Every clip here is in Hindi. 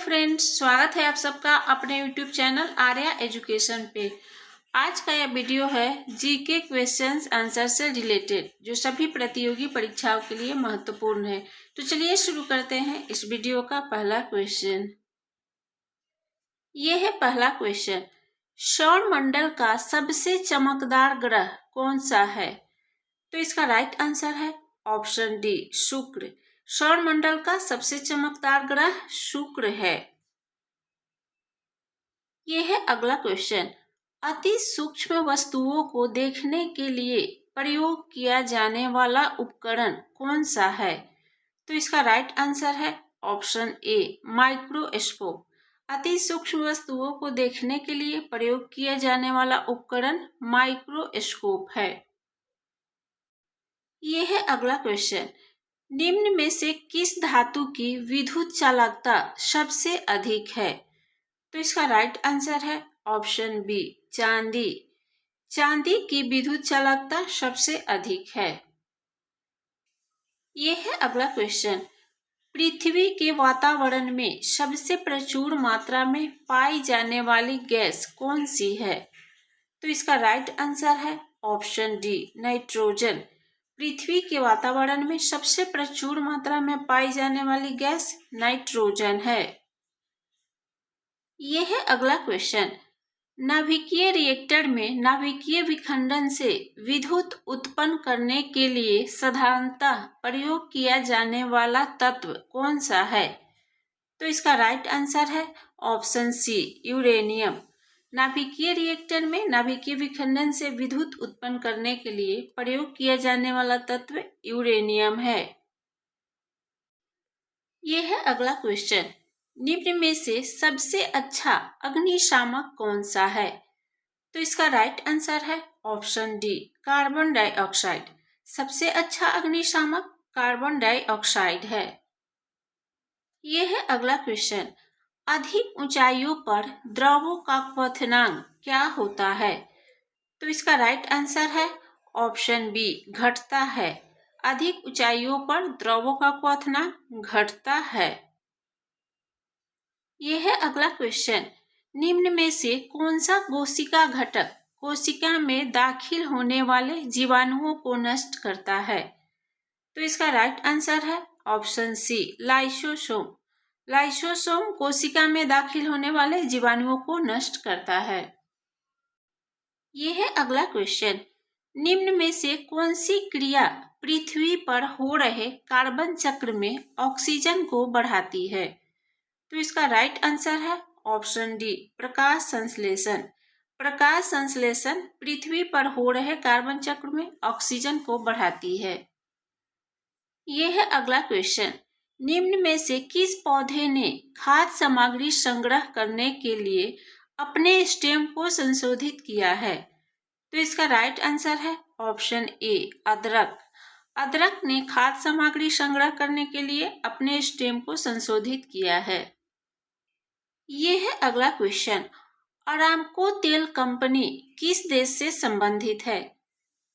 फ्रेंड्स, स्वागत है आप सबका अपने यूट्यूब चैनल आर्या एजुकेशन पे। आज का यह वीडियो है जीके क्वेश्चंस आंसर से रिलेटेड, जो सभी प्रतियोगी परीक्षाओं के लिए महत्वपूर्ण है। तो चलिए शुरू करते हैं इस वीडियो का पहला क्वेश्चन। ये है पहला क्वेश्चन, सौर मंडल का सबसे चमकदार ग्रह कौन सा है? तो इसका राइट आंसर है ऑप्शन डी, शुक्र। सौर मंडल का सबसे चमकदार ग्रह शुक्र है। यह है अगला क्वेश्चन, अति सूक्ष्म वस्तुओं को देखने के लिए प्रयोग किया जाने वाला उपकरण कौन सा है? तो इसका राइट आंसर है ऑप्शन ए, माइक्रोस्कोप। अति सूक्ष्म वस्तुओं को देखने के लिए प्रयोग किया जाने वाला उपकरण माइक्रोस्कोप है। यह है अगला क्वेश्चन, निम्न में से किस धातु की विद्युत चालकता सबसे अधिक है? तो इसका राइट आंसर है ऑप्शन बी, चांदी। चांदी की विद्युत चालकता सबसे अधिक है। यह है अगला क्वेश्चन, पृथ्वी के वातावरण में सबसे प्रचुर मात्रा में पाई जाने वाली गैस कौन सी है? तो इसका राइट आंसर है ऑप्शन डी, नाइट्रोजन। पृथ्वी के वातावरण में सबसे प्रचुर मात्रा में पाई जाने वाली गैस नाइट्रोजन है। यह है अगला क्वेश्चन, नाभिकीय रिएक्टर में नाभिकीय विखंडन से विद्युत उत्पन्न करने के लिए साधारणतः प्रयोग किया जाने वाला तत्व कौन सा है? तो इसका राइट आंसर है ऑप्शन सी, यूरेनियम। नाभिकीय रिएक्टर में नाभिकीय विखंडन से विद्युत उत्पन्न करने के लिए प्रयोग किया जाने वाला तत्व यूरेनियम है। यह है अगला क्वेश्चन, निम्न में से सबसे अच्छा अग्निशामक कौन सा है? तो इसका राइट आंसर है ऑप्शन डी, कार्बन डाइऑक्साइड। सबसे अच्छा अग्निशामक कार्बन डाइऑक्साइड है। यह है अगला क्वेश्चन, अधिक ऊंचाइयों पर द्रवों का क्वथनांक क्या होता है? तो इसका राइट आंसर है ऑप्शन बी, घटता है। अधिक ऊंचाइयों पर द्रवों का क्वथनांक घटता है। यह है अगला क्वेश्चन, निम्न में से कौन सा कोशिका घटक कोशिका में दाखिल होने वाले जीवाणुओं को नष्ट करता है? तो इसका राइट आंसर है ऑप्शन सी, लाइसोसोम। लाइसोसोम कोशिका में दाखिल होने वाले जीवाणुओं को नष्ट करता है। यह है अगला क्वेश्चन, निम्न में से कौन सी क्रिया पृथ्वी पर हो रहे कार्बन चक्र में ऑक्सीजन को बढ़ाती है? तो इसका राइट आंसर है ऑप्शन डी, प्रकाश संश्लेषण। प्रकाश संश्लेषण पृथ्वी पर हो रहे कार्बन चक्र में ऑक्सीजन को बढ़ाती है। यह है अगला क्वेश्चन, निम्न में से किस पौधे ने खाद्य सामग्री संग्रह करने के लिए अपने स्टेम को संशोधित किया है? तो इसका राइट आंसर है ऑप्शन ए, अदरक। अदरक ने खाद्य सामग्री संग्रह करने के लिए अपने स्टेम को संशोधित किया है। यह है अगला क्वेश्चन, अरामको तेल कंपनी किस देश से संबंधित है?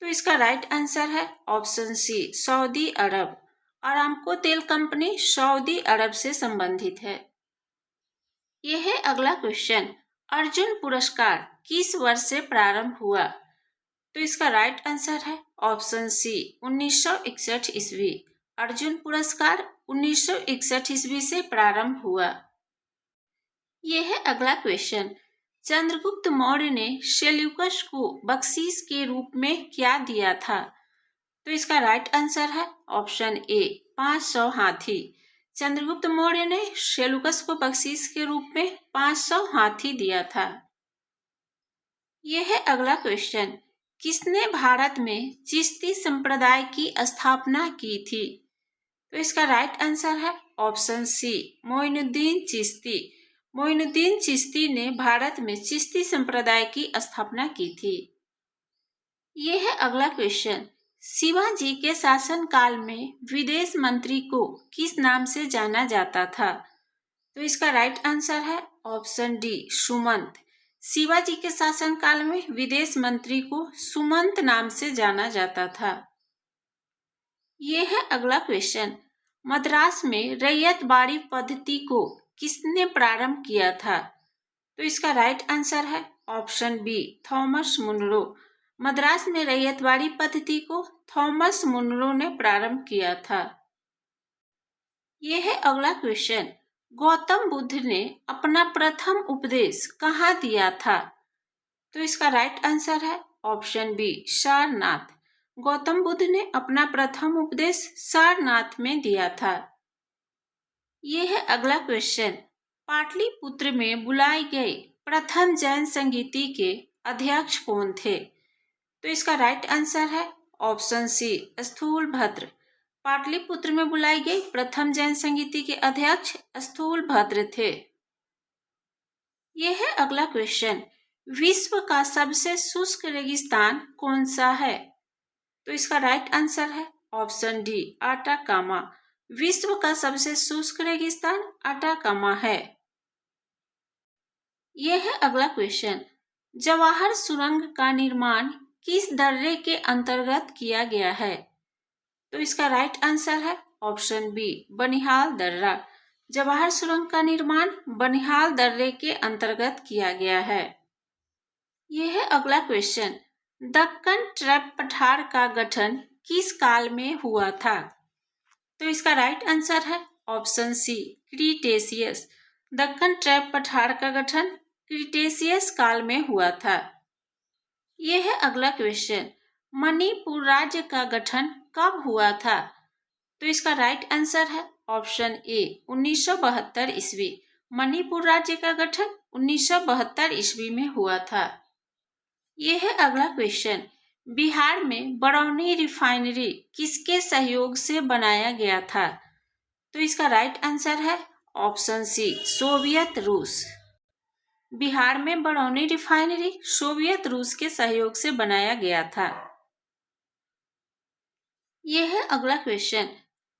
तो इसका राइट आंसर है ऑप्शन सी, सऊदी अरब। अरामको तेल कंपनी सऊदी अरब से संबंधित है। यह है अगला क्वेश्चन, अर्जुन पुरस्कार किस वर्ष से प्रारंभ हुआ? तो इसका राइट आंसर है ऑप्शन सी, 1961 ईस्वी। अर्जुन पुरस्कार 1961 ईस्वी से प्रारंभ हुआ। यह है अगला क्वेश्चन, चंद्रगुप्त मौर्य ने सेल्यूकस को बख्शीश के रूप में क्या दिया था? तो इसका राइट आंसर है ऑप्शन ए, 500 हाथी। चंद्रगुप्त मौर्य ने सेल्यूकस को बख्शीश के रूप में 500 हाथी दिया था। यह है अगला क्वेश्चन, किसने भारत में चिश्ती संप्रदाय की स्थापना की थी? तो इसका राइट आंसर है ऑप्शन सी, मोइनुद्दीन चिश्ती। मोइनुद्दीन चिश्ती ने भारत में चिश्ती संप्रदाय की स्थापना की थी। यह है अगला क्वेश्चन, शिवाजी के शासनकाल में विदेश मंत्री को किस नाम से जाना जाता था? तो इसका राइट आंसर है ऑप्शन डी, सुमंत। शिवाजी के शासनकाल में विदेश मंत्री को सुमंत नाम से जाना जाता था। यह है अगला क्वेश्चन, मद्रास में रैयतबाड़ी पद्धति को किसने प्रारंभ किया था? तो इसका राइट आंसर है option B, Thomas Munro. Madras में रैयतवाड़ी पद्धति को थॉमस मुनरो ने प्रारंभ किया था। यह है अगला क्वेश्चन। गौतम बुद्ध ने अपना प्रथम उपदेश कहाँ दिया था? तो इसका राइट आंसर है ऑप्शन बी, सारनाथ। गौतम बुद्ध ने अपना प्रथम उपदेश सारनाथ में दिया था। यह है अगला क्वेश्चन। पाटलिपुत्र में बुलाई गई प्रथम जैन संगीति के अध्यक्ष कौन थे? तो इसका राइट आंसर है ऑप्शन सी, स्थूलभद्र। पाटलिपुत्र में बुलाई गई प्रथम जैन संगीति के अध्यक्ष स्थूलभद्र थे। यह है अगला क्वेश्चन। विश्व का सबसे शुष्क रेगिस्तान कौन सा है? तो इसका राइट आंसर है ऑप्शन डी, अटाकामा। विश्व का सबसे शुष्क रेगिस्तान अटाकामा है। यह है अगला क्वेश्चन। जवाहर सुरंग का निर्माण किस दर्रे के अंतर्गत किया गया है? तो इसका राइट आंसर है ऑप्शन बी, बनिहाल दर्रा। जवाहर सुरंग का निर्माण बनिहाल दर्रे के अंतर्गत किया गया है। यह है अगला क्वेश्चन। दक्कन ट्रैप पठार का गठन किस काल में हुआ था? तो इसका राइट आंसर है option C, Cretaceous. Deccan trap पठार का गठन क्रीटेशियस काल में हुआ था। यह है अगला क्वेश्चन। मणिपुर राज्य का गठन कब हुआ था? तो इसका राइट आंसर है ऑप्शन ए, 1972 ईस्वी। मणिपुर राज्य का गठन 1972 ईस्वी में हुआ था। यह है अगला क्वेश्चन। बिहार में बरौनी रिफाइनरी किसके सहयोग से बनाया गया था? तो इसका राइट आंसर है ऑप्शन सी, सोवियत रूस। बिहार में बरौनी रिफाइनरी सोवियत रूस के सहयोग से बनाया गया था। यह है अगला क्वेश्चन।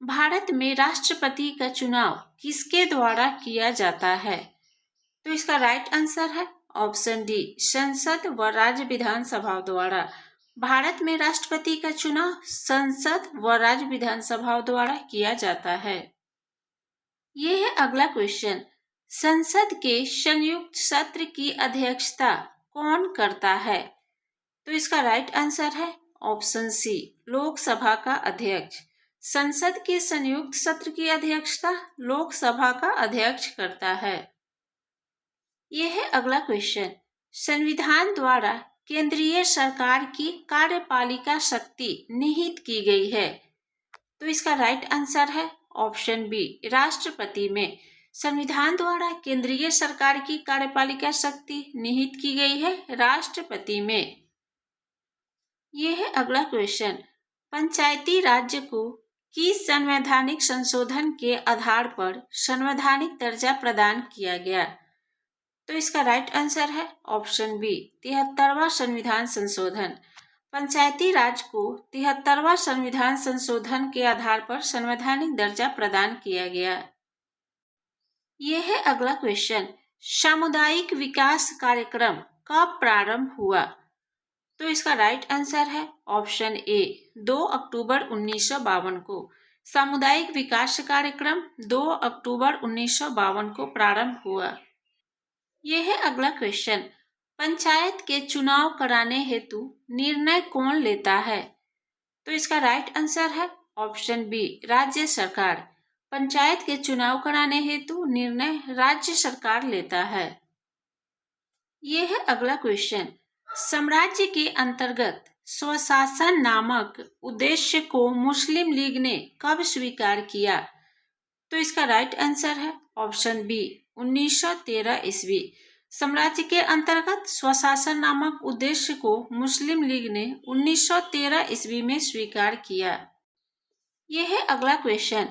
भारत में राष्ट्रपति का चुनाव किसके द्वारा किया जाता है? तो इसका राइट आंसर है ऑप्शन डी, संसद व राज्य विधानसभा द्वारा। भारत में राष्ट्रपति का चुनाव संसद व राज्य विधानसभा द्वारा किया जाता है। यह है अगला क्वेश्चन। संसद के संयुक्त सत्र की अध्यक्षता कौन करता है? तो इसका राइट आंसर है ऑप्शन सी, लोकसभा का अध्यक्ष। संसद के संयुक्त सत्र की अध्यक्षता लोकसभा का अध्यक्ष करता है। यह है अगला क्वेश्चन। संविधान द्वारा केंद्रीय सरकार की कार्यपालिका शक्ति निहित की गई है। तो इसका राइट आंसर है ऑप्शन बी, राष्ट्रपति में। संविधान द्वारा केंद्रीय सरकार की कार्यपालिका शक्ति निहित की गई है राष्ट्रपति में। यह है अगला क्वेश्चन। पंचायती राज्य को किस संवैधानिक संशोधन के आधार पर संवैधानिक दर्जा प्रदान किया गया? तो इसका राइट आंसर है ऑप्शन बी, 73वां संविधान संशोधन। पंचायती राज को 73वां संविधान संशोधन के आधार पर संवैधानिक दर्जा प्रदान किया गया। यह है अगला क्वेश्चन। सामुदायिक विकास कार्यक्रम कब प्रारंभ हुआ? तो इसका राइट आंसर है ऑप्शन ए, 2 अक्टूबर 1952 को। सामुदायिक विकास कार्यक्रम 2 अक्टूबर 1952 को प्रारंभ हुआ। यह है अगला क्वेश्चन। पंचायत के चुनाव कराने हेतु निर्णय कौन लेता है? तो इसका राइट आंसर है ऑप्शन बी, राज्य सरकार। पंचायत के चुनाव कराने हेतु निर्णय राज्य सरकार लेता है। यह है अगला क्वेश्चन। साम्राज्य के अंतर्गत स्वशासन नामक उद्देश्य को मुस्लिम लीग ने कब स्वीकार किया? तो इसका राइट आंसर है ऑप्शन बी, 1913 ईस्वी। साम्राज्य के अंतर्गत स्वशासन नामक उद्देश्य को मुस्लिम लीग ने 1913 ईस्वी में स्वीकार किया। यह है अगला क्वेश्चन।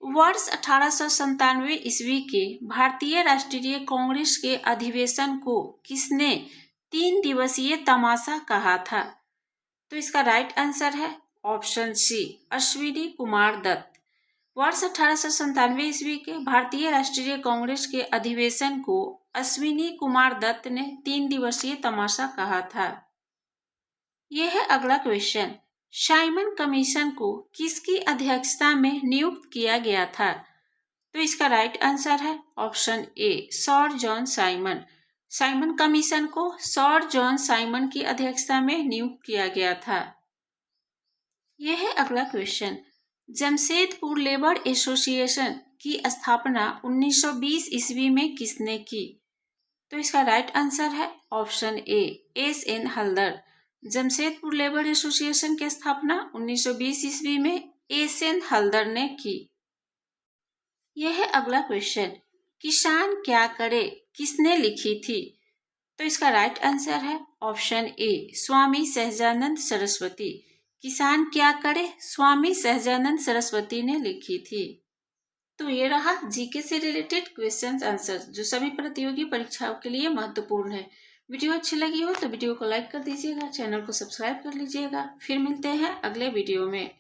वर्ष 1897 ईस्वी के भारतीय राष्ट्रीय कांग्रेस के अधिवेशन को किसने 3 दिवसीय तमाशा कहा था? तो इसका राइट आंसर है ऑप्शन सी, अश्विनी कुमार दत्त। वर्ष 1897 ईस्वी के भारतीय राष्ट्रीय कांग्रेस के अधिवेशन को अश्विनी कुमार दत्त ने 3 दिवसीय तमाशा कहा था। यह है अगला क्वेश्चन। साइमन कमीशन को किसकी अध्यक्षता में नियुक्त किया गया था? तो इसका राइट आंसर है ऑप्शन ए, sir John Simon. Simon commission को सर जॉन साइमन की अध्यक्षता में नियुक्त किया गया था। यह है अगला क्वेश्चन। जमशेदपुर लेबर एसोसिएशन की स्थापना 1920 ईस्वी में किसने की? तो इसका राइट आंसर है option A, S N Haldar. Jamshedpur labour association की स्थापना 1920 ईस्वी में एस एन हल्दर ने की। यह है अगला क्वेश्चन। किसान क्या करे किसने लिखी थी? तो इसका राइट आंसर है ऑप्शन ए, स्वामी सहजानंद सरस्वती। किसान क्या करे स्वामी सहजानंद सरस्वती ने लिखी थी। तो ये रहा जीके से रिलेटेड क्वेश्चंस आंसर जो सभी प्रतियोगी परीक्षाओं के लिए महत्वपूर्ण है। वीडियो अच्छी लगी हो तो वीडियो को लाइक कर दीजिएगा, चैनल को सब्सक्राइब कर लीजिएगा। फिर मिलते हैं अगले वीडियो में।